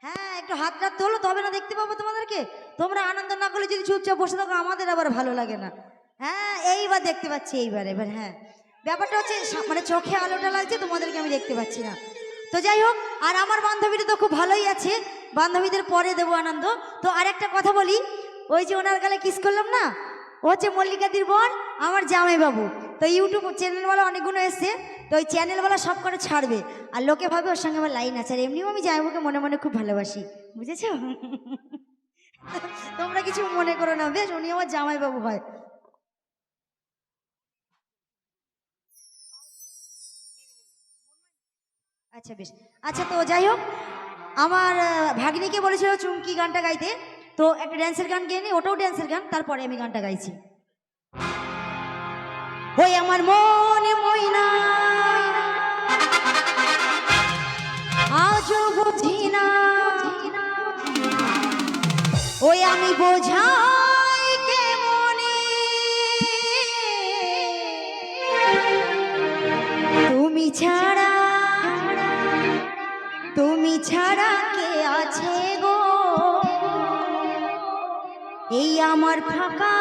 হ্যাঁ, একটু হাত টাত তোলো, তবে না দেখতে পাবো তোমাদেরকে। তোমরা আনন্দ না করলে যদি চুপচাপ বসে থাকো আমাদের আবার ভালো লাগে না। হ্যাঁ, এইবার দেখতে পাচ্ছি, এবার হ্যাঁ। ব্যাপারটা হচ্ছে মানে চোখে আলোটা লাগছে, তোমাদেরকে আমি দেখতে পাচ্ছি না। তো যাই হোক, আর আমার বান্ধবীটা তো খুব ভালোই আছে, বান্ধবীদের পরে দেবো আনন্দ। তো আর একটা কথা বলি, ওই যে ওনার গালে কিস করলাম না, ও হচ্ছে মল্লিকাদির বোন, আমার জামাইবাবু। তো ইউটিউব চ্যানেলওয়ালা অনেকগুলো এসছে, তো ওই চ্যানেলওয়ালা সব করে ছাড়বে, আর লোকে ভাবে ওর সঙ্গে আমার লাইন আছে। আর এমনিও আমি জামাইবাবুকে মনে মনে খুব ভালোবাসি, বুঝেছো? তোমরা কিছু মনে করো না, বেশ, উনি আমার জামাইবাবু হয়। আচ্ছা বেশ। আচ্ছা, তো যাই হোক, আমার ভাগ্নিকে বলেছিল চুমকি গানটা গাইতে, তো একটা ড্যান্সের গান গেয়ে নি, ওটাও ড্যান্সের গান, তারপরে আমি গানটা গাইছি। ওই আমার মনে ময়না আজও বুঝি না, ওই আমি বোঝাই কেমনে, তুমি ছাড়া, তুমি ছাড়া কে আছে গো এই আমার ফাঁকা